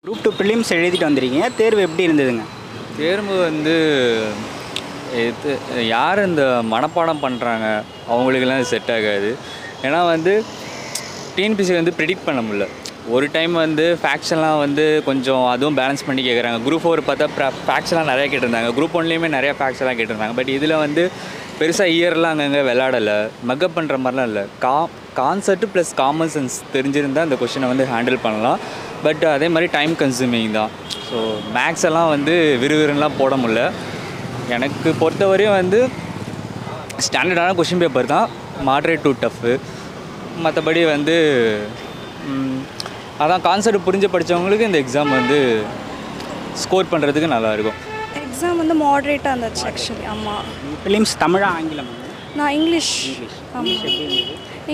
Group 2 prelims எழுதிட்டு வந்திருக்கீங்க. தேர்வு எப்படி இருந்ததுங்க? தேர்வு வந்து யார் இந்த மனப்பாடம் பண்ணுறாங்க அவங்களுக்கெல்லாம் இது செட் ஆகாது. ஏன்னா வந்து டிஎன்பிசி வந்து ப்ரிடிக்ட் பண்ண முடியல. ஒரு டைம் வந்து ஃபேக்ட்ஸ்லாம் வந்து கொஞ்சம் அதுவும் பேலன்ஸ் பண்ணி கேட்குறாங்க. குரூப் 4 பார்த்தா ஃபேக்ட்ஸ்லாம் நிறையா கேட்டிருந்தாங்க. குரூப் 1லேயுமே நிறையா ஃபேக்ட்ஸ்லாம் கேட்டிருந்தாங்க. பட் இதில் வந்து பெருசாக இயர்லாம் அங்கங்கே விளையாடலை, மக்கப் பண்ணுற மாதிரிலாம் இல்லை. கான்செப்ட் ப்ளஸ் காமன் சென்ஸ் தெரிஞ்சிருந்தால் அந்த கொஷினை வந்து ஹேண்டில் பண்ணலாம். பட் அதே மாதிரி டைம் கன்சூமிங் தான். ஸோ மேக்ஸ் எல்லாம் வந்து விறுவிறுலாம் போட முடியல. எனக்கு பொறுத்தவரையும் வந்து ஸ்டாண்டர்டான கொஷின் பேப்பர் தான், மாடரேட் டு டஃப்பு. மற்றபடி வந்து அதான் கான்செப்ட் புரிஞ்சு படித்தவங்களுக்கு இந்த எக்ஸாம் வந்து ஸ்கோர் பண்ணுறதுக்கு நல்லாயிருக்கும். எக்ஸாம் வந்து மாடரேட்டாக இருந்துச்சு ஆக்சுவலி. ஆமாம். ப்ரிலிம்ஸ் தமிழா ஆங்கிலம்? நான் இங்கிலீஷ்.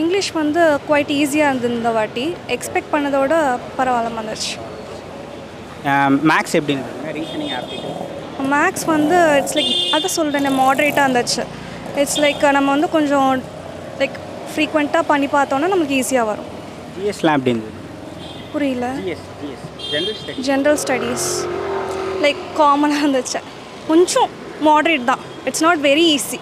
இங்கிலீஷ் வந்து குவைட் ஈஸியாக இருந்தது இந்த வாட்டி. எக்ஸ்பெக்ட் பண்ணதோட பரவாயில்லாம வந்துச்சு. மேக்ஸ் எப்படி இருந்தது? Reasoning aptitude. மேக்ஸ் வந்து இட்ஸ் லைக் அதான் சொல்கிறேன், மாடரேட்டாக இருந்துச்சு. இட்ஸ் லைக் நம்ம வந்து கொஞ்சம் லைக் ஃப்ரீக்வெண்ட்டாக பண்ணி பார்த்தோன்னா நமக்கு ஈஸியாக வரும். ஜிஎஸ்லாம் எப்படி இருந்தது? புரியல. ஜிஎஸ் ஜென்ரல் ஸ்டடீஸ் லைக் காமனாக இருந்துச்சு. கொஞ்சம் மாடரேட் தான். It's not very easy.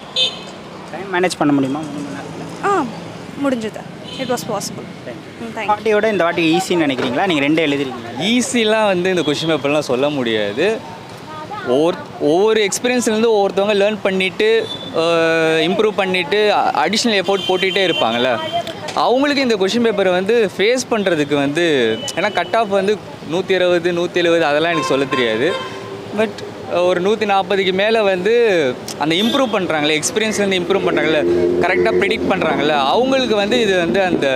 Time manage பண்ண முடியுமா 3 மணி நேரத்தில்? முடிஞ்சது. It was possible. தேங்க்யூ. வாட்டியோட இந்த வாட்டி ஈஸின்னு நினைக்கிறீங்களா? நீங்கள் 2 எழுதிருக்கீங்க. ஈஸிலாம் வந்து இந்த கொஷின் பேப்பர்லாம் சொல்ல முடியாது. ஒவ்வொரு எக்ஸ்பீரியன்ஸ்லேருந்து ஒவ்வொருத்தவங்க லேர்ன் பண்ணிவிட்டு இம்ப்ரூவ் பண்ணிவிட்டு அடிஷ்னல் எஃபோர்ட் போட்டுகிட்டே இருப்பாங்கள்ல, அவங்களுக்கு இந்த கொஷின் பேப்பரை வந்து ஃபேஸ் பண்ணுறதுக்கு வந்து, ஏன்னா கட் ஆஃப் வந்து 120 170 அதெல்லாம் எனக்கு சொல்ல தெரியாது. பட் ஒரு 140க்கு மேலே வந்து அந்த இம்ப்ரூவ் பண்ணுறாங்களே, எக்ஸ்பீரியன்ஸ்லேருந்து இம்ப்ரூவ் பண்ணுறாங்கல்ல, கரெக்டாக ப்ரிடிக்ட் பண்ணுறாங்கல்ல, அவங்களுக்கு வந்து இது வந்து அந்த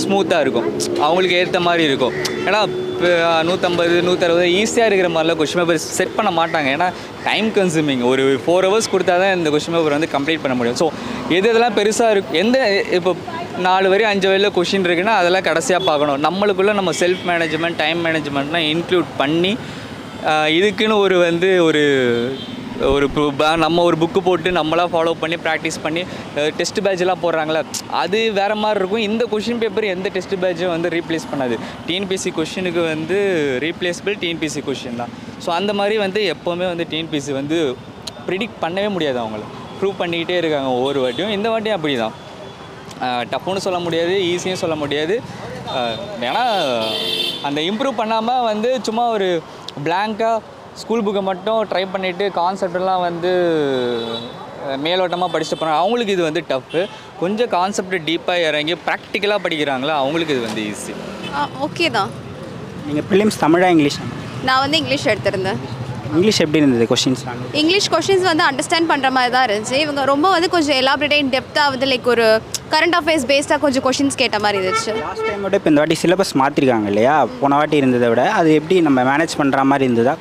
ஸ்மூத்தாக இருக்கும், அவங்களுக்கு ஏற்ற மாதிரி இருக்கும். ஏன்னா 150 160 ஈஸியாக இருக்கிற மாதிரிலாம் கொஷின் பேப்பர் செட் பண்ண மாட்டாங்க. ஏன்னா டைம் கன்சூமிங். ஒரு 4 ஹவர்ஸ் கொடுத்தா தான் இந்த கொஷின் பேப்பர் வந்து கம்ப்ளீட் பண்ண முடியும். ஸோ இதெல்லாம் பெருசாக இருக்கும். இப்போ 4 வரி 5 வரியில் கொஷின் இருக்குன்னா அதெல்லாம் கடைசியாக பார்க்கணும். நம்மளுக்குள்ளே நம்ம செல்ஃப் மேனேஜ்மெண்ட், டைம் மேனேஜ்மெண்ட்லாம் இன்க்ளூட் பண்ணி இதுக்குன்னு நம்ம ஒரு புக்கு போட்டு நம்மளாக ஃபாலோ பண்ணி ப்ராக்டிஸ் பண்ணி டெஸ்ட் பேட்செலாம் போடுறாங்களே, அது வேறு மாதிரி இருக்கும். இந்த கொஷின் பேப்பர் எந்த டெஸ்ட் பேட்சும் வந்து ரீப்ளேஸ் பண்ணாது. டிஎன்பிசி கொஷினுக்கு வந்து ரீப்ளேஸபிள் டிஎன்பிசி கொஷின் தான். ஸோ அந்த மாதிரி வந்து எப்போவுமே வந்து டிஎன்பிசி வந்து ப்ரிடிக்ட் பண்ணவே முடியாது. அவங்கள ப்ரூவ் பண்ணிக்கிட்டே இருக்காங்க ஒவ்வொரு வாட்டியும். இந்த வாட்டியும் அப்படி தான். டஃப்னு சொல்ல முடியாது, ஈஸியும் சொல்ல முடியாது. ஏன்னா அந்த இம்ப்ரூவ் பண்ணாமல் வந்து சும்மா ஒரு பிளாங்காக ஸ்கூல் புக்கை மட்டும் ட்ரை பண்ணிவிட்டு கான்செப்டெல்லாம் வந்து மேலோட்டமாக படிச்சுட்டு போகிறாங்க, அவங்களுக்கு இது வந்து டஃப்பு. கொஞ்சம் கான்செப்ட் டீப்பாக இறங்கி ப்ராக்டிக்கலாக படிக்கிறாங்களா, அவங்களுக்கு இது வந்து ஈஸி. ஓகே தான். நீங்கள் ப்ரிலிம்ஸ் தமிழா இங்கிலீஷ்? நான் வந்து இங்கிலீஷ் எடுத்திருந்தேன். இங்கிலீஷ் எப்படி இருந்தது கொஷின்ஸ்லாம்? இங்கிலீஷ் கொஷின்ஸ் வந்து அண்டர்ஸ்டாண்ட் பண்ணுற மாதிரி தான் இருந்துச்சு. இவங்க ரொம்ப வந்து கொஞ்சம் எலாபரேட்டாக டெப்த்தாக வந்து லைக் ஒரு கரண்ட் அஃபேர்ஸ் பேஸ்டாக கொஞ்சம் கொஷின்ஸ் கேட்ட மாதிரி இருந்துச்சு. லாஸ்ட் டைம் விட இப்போ இந்த வாட்டி சிலபஸ் மாற்றிருக்காங்க இல்லையா? போன வாட்டி இருந்ததை விட அது எப்படி நம்ம மேனேஜ் பண்ணுற மாதிரி இருந்ததா?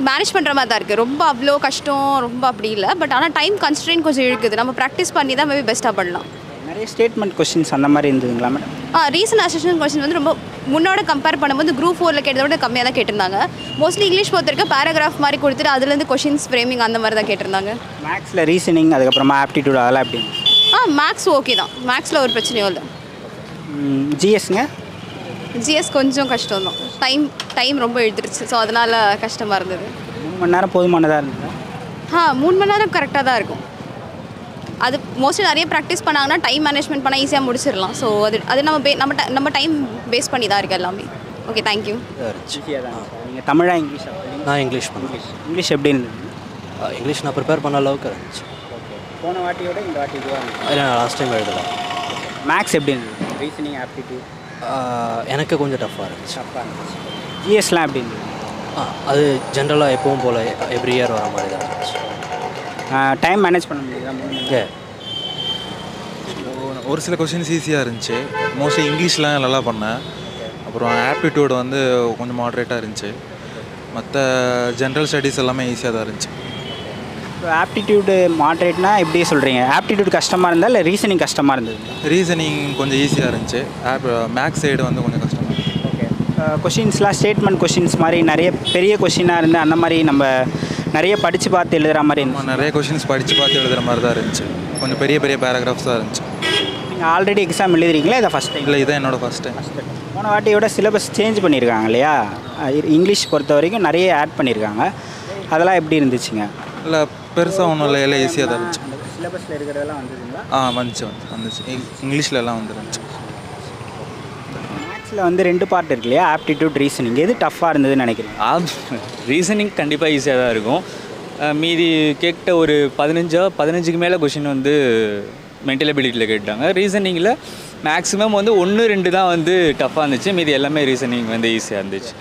மேனேஜ் பண்ணுற மாதிரி தான் இருக்குது. ரொம்ப அவ்வளோ கஷ்டம் ரொம்ப அப்படி இல்லை. பட் ஆனால் டைம் கன்ஸ்ட்ரெயின் கொஞ்சம் இருக்குது. நம்ம ப்ராக்டிஸ் பண்ணி தான் மேபி பெஸ்ட்டாக பண்ணலாம். நிறைய ஸ்டேட்மெண்ட் கொஷின்ஸ் அந்த மாதிரி இருந்ததுங்களா மேடம்? ரீசன்ட் அசஸ்மெண்ட் கொஸ்டின் வந்து ரொம்ப முன்னோட கம்பேர் பண்ணும்போது குரூப் 4ல் கேட்டதை விட கம்மியாக தான் கேட்டிருந்தாங்க. மோஸ்ட்லி இங்கிலீஷ் பொறுத்திருக்க பேராகிராஃப் மாதிரி கொடுத்துட்டு அதுலேருந்து கொஷின்ஸ் ஃப்ரேமிங் அந்த மாதிரி தான் கேட்டிருந்தாங்க. மேக்ஸில் ரீசனிங் அதுக்கப்புறமா ஆப்டிடியூட் அதெல்லாம் எப்படி? மேக்ஸ் ஓகே தான். மேக்ஸில் ஒரு பிரச்சனையும் இல்லை. ஜிஎஸ்ங்க? ஜிஎஸ் கொஞ்சம் கஷ்டம் தான். டைம் ரொம்ப எழுதிருச்சு. ஸோ அதனால் கஷ்டமாக இருந்தது. 3 மணி நேரம் போதுமானதாக இருந்தது? 3 மணி நேரம் கரெக்டாக தான் இருக்கும். அது மோஸ்ட்லி நிறைய ப்ராக்டிஸ் பண்ணாங்கன்னா டைம் மேனேஜ்மெண்ட் பண்ணால் ஈஸியாக முடிச்சிடலாம். ஸோ அது நம்ம டைம் பேஸ் பண்ணி தான் இருக்குது எல்லாமே. Okay, thank you. நீங்கள் தமிழா இங்கிலீஷா? நான் இங்கிலீஷ் பண்ணேன். இங்கிலீஷ் எப்படி இருந்தது? இங்கிலீஷ் நான் ப்ரிப்பேர் பண்ண அளவுக்கு இருந்துச்சு. போன வாட்டியோட இந்த வாட்டி இதுவாக இருந்துச்சு? இல்லை, நான் லாஸ்ட் டைம் எழுதலை. மேக்ஸ் எப்படி இருந்தது? ரீசனிங் ஆப்டிடியூட் எனக்கு கொஞ்சம் டஃப்பாக இருந்துச்சு. டஃப்பாக இருந்துச்சு. ஜிஎஸ்லாம் எப்படி இருந்தது? அது ஜென்ரலாக எப்பவும் போல் எவ்ரி இயர் வர மாதிரி தான் இருந்துச்சு. டைம் மேனேஜ் பண்ண முடியுதா? ஒரு சில கொஷின்ஸ் ஈஸியாக இருந்துச்சு. மோஸ்ட்லி இங்கிலீஷ்லாம் நல்லா பண்ணேன். அப்புறம் ஆப்டிடியூட் வந்து கொஞ்சம் மாடரேட்டாக இருந்துச்சு. மற்ற ஜென்ரல் ஸ்டடீஸ் எல்லாமே ஈஸியாக தான் இருந்துச்சு. இப்போ ஆப்டிடியூடு மாடரேட்னா எப்படி சொல்கிறீங்க? ஆப்டிடியூட் கஷ்டமாக இருந்தால் இல்லை ரீசனிங் கஷ்டமாக இருந்தது? ரீசனிங் கொஞ்சம் ஈஸியாக இருந்துச்சு. மேக்ஸ் சைடு வந்து கொஞ்சம் கஷ்டமாக இருந்துச்சு. ஓகே. கொஷின்ஸ்லாம் ஸ்டேட்மெண்ட் கொஷின்ஸ் மாதிரி நிறைய பெரிய கொஷினாக இருந்து அந்த மாதிரி நம்ம நிறைய படித்து பார்த்து எழுதுகிற மாதிரி இருந்துச்சு. நிறைய கொஷின்ஸ் படித்து பார்த்து எழுதுகிற மாதிரி தான் இருந்துச்சு. கொஞ்சம் பெரிய பேராகிராஃப்ஸ் தான் இருந்துச்சு. நீங்கள் ஆல்ரெடி எக்ஸாம் எழுதுறீங்களா? இதை ஃபஸ்ட் டைம்? இல்லை, இதான் என்னோடய ஃபஸ்ட் டைம். போன வாட்டியோட சிலபஸ் சேஞ்ச் பண்ணியிருக்காங்க இல்லையா? இங்கிலீஷ் பொறுத்த வரைக்கும் நிறைய ஆட் பண்ணியிருக்காங்க. அதெல்லாம் எப்படி இருந்துச்சுங்க? இல்லை பெருசாக ஒன்றும் இல்லை, எல்லாம் ஈஸியாக தான் இருந்துச்சு. சிலபஸில் இருக்கிறதெல்லாம் வந்துச்சுங்களா? வந்துச்சு. இங்கிலீஷில் எல்லாம் வந்துருந்துச்சு. மேக்ஸில் வந்து 2 பார்ட் இருக்கு இல்லையா? Aptitude, reasoning. எது டஃப்பாக இருந்ததுன்னு நினைக்கிறீங்க? ரீசனிங் கண்டிப்பாக ஈஸியாக தான் இருக்கும். மீதி கேட்ட ஒரு 15க்கு மேலே கொஷின் வந்து மென்டல் எபிலிட்டியில் கேட்டாங்க. ரீசனிங்கில் மேக்ஸிமம் வந்து 1-2 தான் வந்து டஃப்பாக இருந்துச்சு. மீதி எல்லாமே ரீசனிங் வந்து ஈஸியாக இருந்துச்சு.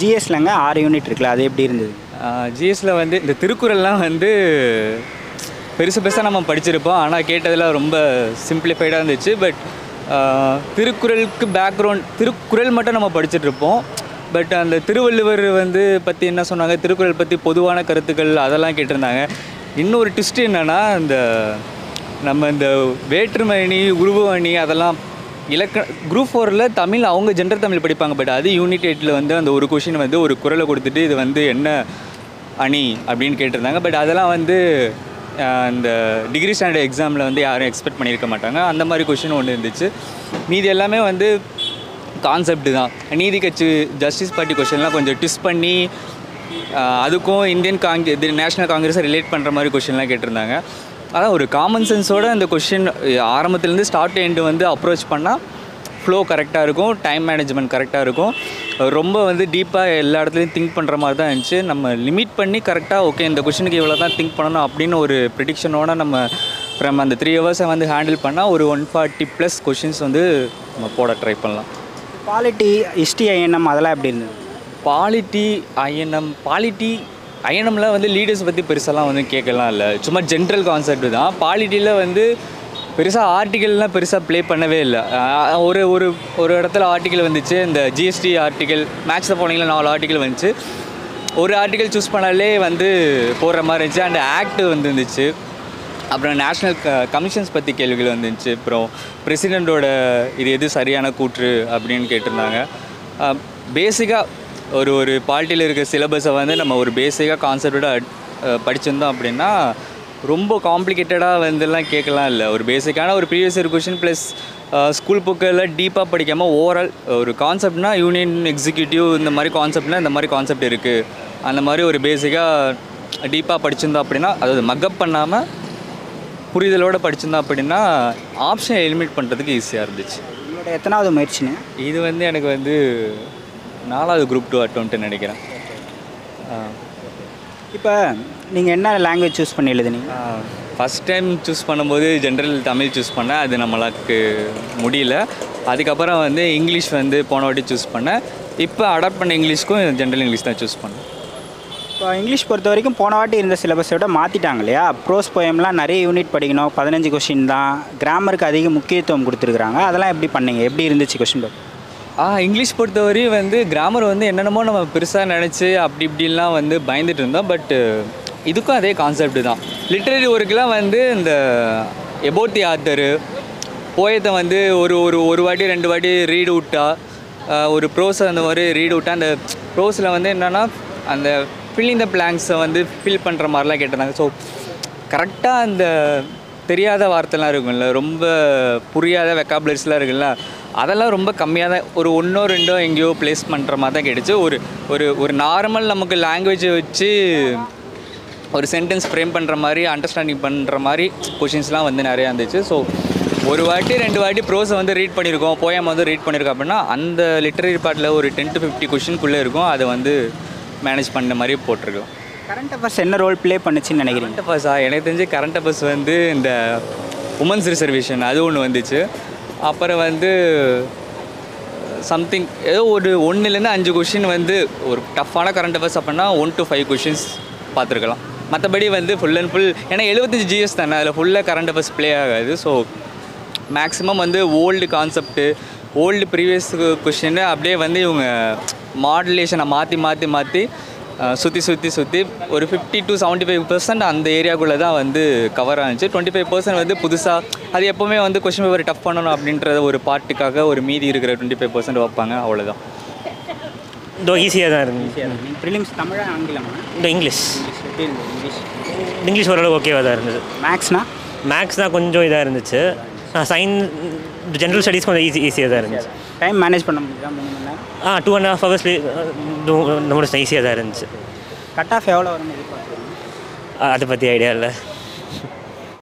ஜிஎஸ்லங்க 6 யூனிட் இருக்குல்ல, அது எப்படி இருந்தது? ஜிஎஸில் வந்து இந்த திருக்குறள்லாம் வந்து பெருசாக நம்ம படிச்சிருப்போம். ஆனால் கேட்டதில் ரொம்ப சிம்பிளிஃபைடாக இருந்துச்சு. பட் திருக்குறளுக்கு பேக்ரவுண்ட், திருக்குறள் மட்டும் நம்ம படிச்சுட்ருப்போம். பட் அந்த திருவள்ளுவர் வந்து பற்றி என்ன சொன்னாங்க, திருக்குறள் பற்றி பொதுவான கருத்துக்கள் அதெல்லாம் கேட்டிருந்தாங்க. இன்னொரு ட்விஸ்ட் என்னென்னா, நம்ம இந்த வேற்றுமணி, உருவமணி அதெல்லாம் குரூப் 4ல் தமிழ் அவங்க ஜென்ரல் தமிழ் படிப்பாங்க. பட் அது யூனிட் 8ல் வந்து அந்த ஒரு கொஷின் வந்து ஒரு குறளை கொடுத்துட்டு இது வந்து என்ன அணி அப்படின்னு கேட்டிருந்தாங்க. பட் அதெல்லாம் வந்து இந்த டிகிரி ஸ்டாண்டர்ட் எக்ஸாமில் வந்து யாரும் எக்ஸ்பெக்ட் பண்ணியிருக்க மாட்டாங்க. அந்த மாதிரி கொஷின் ஒன்று இருந்துச்சு. மீதி எல்லாமே வந்து கான்செப்ட் தான். நீதி கட்சி ஜஸ்டிஸ் பார்ட்டி கொஷின்லாம் கொஞ்சம் ட்விஸ்ட் பண்ணி அதுக்கும் நேஷ்னல் காங்கிரஸை ரிலேட் பண்ணுற மாதிரி கொஷின்லாம் கேட்டிருந்தாங்க. அதான் ஒரு காமன் சென்ஸோடு அந்த கொஷின் ஆரம்பத்துலேருந்து ஸ்டார்ட் டு எண்டு வந்து அப்ரோச் பண்ணால் ஃப்ளோ கரெக்டாக இருக்கும், டைம் மேனேஜ்மெண்ட் கரெக்டாக இருக்கும். ரொம்ப வந்து டீப்பாக எல்லா இடத்துலையும் திங்க் பண்ணுற மாதிரி தான் இருந்துச்சு. நம்ம லிமிட் பண்ணி கரெக்டாக ஓகே இந்த கொஷினுக்கு இவ்வளோ தான் திங்க் பண்ணணும் அப்படின்னு ஒரு ப்ரிடிக்ஷனோட நம்ம ஃப்ரம் அந்த 3 ஹவர்ஸை வந்து ஹேண்டில் பண்ணால் ஒரு 140+ கொஷின்ஸ் வந்து நம்ம போட ட்ரை பண்ணலாம். பாலிட்டி, ஹிஸ்ட்ரி, ஐஎன்எம் அதெல்லாம் எப்படி இருந்தது? ஐஎன்எம்மில் வந்து லீடர்ஸ் பற்றி பெருசாலாம் வந்து கேட்கலாம் இல்லை, சும்மா ஜென்ரல் கான்செப்ட் தான். பாலிட்டியில் வந்து பெருசாக ஆர்டிக்கல்லாம் பெருசாக ப்ளே பண்ணவே இல்லை. ஒரு இடத்துல ஆர்டிக்கல் வந்துச்சு, இந்த ஜிஎஸ்டி ஆர்டிக்கல். மேக்ஸில் போனீங்கன்னா 4 ஆர்டிக்கல் வந்துச்சு. ஒரு ஆர்டிக்கல் சூஸ் பண்ணாலே வந்து போடுற மாதிரி இருந்துச்சு. அண்ட் ஆக்ட் வந்து இருந்துச்சு. அப்புறம் நேஷ்னல் கமிஷன்ஸ் பற்றி கேள்விகள் வந்துச்சு. அப்புறம் பிரசிடெண்ட்டோட இது எது சரியான கூற்று அப்படின்னு கேட்டிருந்தாங்க. பேசிக்காக ஒரு பாலிட்டியில் இருக்க சிலபஸை வந்து நம்ம ஒரு பேசிக்காக கான்செப்டோட படிச்சிருந்தோம் அப்படின்னா ரொம்ப காம்ப்ளிகேட்டடாக வந்துலாம் கேட்கலாம் இல்லை. ஒரு பேசிக்கான ஒரு previous year question plus school புக்கெல்லாம் டீப்பாக படிக்காமல் ஓவரால் ஒரு கான்செப்ட்னா யூனியன் எக்ஸிக்யூட்டிவ் இந்த மாதிரி கான்செப்ட்னா இந்த மாதிரி கான்செப்ட் இருக்குது அந்த மாதிரி ஒரு பேசிக்காக டீப்பாக படிச்சிருந்தோம் அப்படின்னா, அதாவது மக்கப் பண்ணாமல் புரிதலோடு படிச்சிருந்தோம் அப்படின்னா ஆப்ஷன் எலிமினேட் பண்ணுறதுக்கு ஈஸியாக இருந்துச்சு. உங்களோட எத்தனாவது முயற்சிங்க இது? வந்து எனக்கு வந்து 4வது குரூப் 2 அட்டெம்ப்ட் நினைக்கிறேன். இப்போ நீங்கள் என்ன லாங்குவேஜ் சூஸ் பண்ணி எழுதுனீங்க? ஃபஸ்ட் டைம் சூஸ் பண்ணும்போது ஜென்ரல் தமிழ் சூஸ் பண்ணேன். அது நம்மளுக்கு முடியல. அதுக்கப்புறம் வந்து இங்கிலீஷ் வந்து போன வாட்டி சூஸ் பண்ணேன். இப்போ அடாப்ட் பண்ண இங்கிலீஷ்க்கும் ஜென்ரல் இங்கிலீஷ் தான் சூஸ் பண்ணேன். இப்போ இங்கிலீஷ் பொறுத்த வரைக்கும் போன வாட்டி இருந்த சிலபஸை விட மாற்றிட்டாங்க இல்லையா? ப்ரோஸ் போயம்லாம் நிறைய யூனிட் படிக்கணும், 15 கொஷின் தான். கிராமருக்கு அதிக முக்கியத்துவம் கொடுத்துருக்குறாங்க. அதெல்லாம் எப்படி பண்ணீங்க? எப்படி இருந்துச்சு கொஷின் பேப்பர்? இங்கிலீஷ் பொறுத்தவரையும் வந்து கிராமர் வந்து என்னென்னமோ நம்ம பெருசாக நினச்சி அப்படி இப்படிலாம் வந்து பயந்துட்டு இருந்தோம். பட் இதுக்கும் அதே கான்செப்ட் தான். லிட்ரரி ஒர்க்கெலாம் வந்து இந்த எபோட் தி ஆத்தரு போயத்தை வந்து ஒரு வாட்டி 2 வாட்டி ரீட் விட்டா, ஒரு ப்ரோஸை அந்த மாதிரி ரீட் விட்டா, அந்த ப்ரோஸில் வந்து என்னென்னா அந்த ஃபில்லிங் த பிளாங்க்ஸை வந்து ஃபில் பண்ணுற மாதிரிலாம் கேட்டிருந்தாங்க. ஸோ கரெக்டாக அந்த தெரியாத வார்த்தைலாம் இருக்கும்ல, ரொம்ப புரியாத வெக்காபுலரிஸ்லாம் இருக்குல்ல, அதெல்லாம் ரொம்ப கம்மியாக தான், ஒரு 1ஓ 2ஓ எங்கேயோ ப்ளேஸ் பண்ணுற மாதிரி தான் கிடைச்சு. ஒரு நார்மல் நமக்கு லாங்குவேஜை வச்சு ஒரு சென்டென்ஸ் ஃப்ரேம் பண்ணுற மாதிரி, அண்டர்ஸ்டாண்டிங் பண்ணுற மாதிரி கொஷின்ஸ்லாம் வந்து நிறையா இருந்துச்சு. ஸோ ஒரு வாட்டி 2 வாட்டி ப்ரோஸை வந்து ரீட் பண்ணியிருக்கோம், போயம் வந்து ரீட் பண்ணியிருக்கோம் அப்படின்னா அந்த லிட்டரரி பார்ட்டில் ஒரு 10 to 50 கொஷின்குள்ளே இருக்கும். அதை வந்து மேனேஜ் பண்ண மாதிரி போட்டிருக்கலாம். கரண்ட் அஃபேர்ஸ் என்ன ரோல் ப்ளே பண்ணுச்சுன்னு நினைக்கிறேன்? கரண்ட் அஃபேர்ஸா? எனக்கு தெரிஞ்சு கரண்ட் அஃபேர்ஸ் வந்து இந்த உமன்ஸ் ரிசர்வேஷன் அது ஒன்று வந்துச்சு. அப்புறம் வந்து சம்திங் ஏதோ ஒரு 1லேருந்து 5 கொஷின் வந்து ஒரு டஃப்பான கரண்ட் அஃபேர்ஸ் அப்படின்னா 1 to 5 கொஷின்ஸ் பார்த்துருக்கலாம். மற்றபடி வந்து ஃபுல் அண்ட் ஃபுல், ஏன்னா 75 GS தானே, அதில் ஃபுல்லாக கரண்ட் அஃபேர்ஸ் ப்ளே ஆகாது. ஸோ மேக்ஸிமம் வந்து old concept, old previous question அப்படியே வந்து இவங்க மாடுலேஷனை மாற்றி சுற்றி ஒரு 50 to 75% அந்த ஏரியாக்குள்ளே தான் வந்து கவர் ஆனிச்சு. 25% வந்து புதுசாக, அது எப்போவுமே வந்து கொஷின் பேப்பர் டஃப் பண்ணணும் அப்படின்றத ஒரு பார்ட்டுக்காக ஒரு மீதி இருக்கிற 25% வைப்பாங்க, அவ்வளோதான். இதோ ஈஸியாக தான் இருந்துச்சு. ப்ரிலிம்ஸ் தமிழா ஆங்கிலமா? இந்த இங்கிலீஷ் எப்படி இருந்தது? இங்கிலீஷ் ஓரளவு ஓகேவாக தான் இருந்தது. மேக்ஸ் தான் கொஞ்சம் இதாக இருந்துச்சு. ஜென்ரல் ஸ்டடீஸ் கொஞ்சம் ஈஸியாக தான் இருந்துச்சு. டைம் மேனேஜ் பண்ண முடியுதா 3 மணி நேரம்? 2.5 ஹவர்ஸ்லேயே ரொம்ப ஈஸியாக தான் இருந்துச்சு. கட் ஆஃப் எவ்வளோ வரும்னு எதிர்பார்க்குறீங்க? அதை பற்றி ஐடியா இல்லை.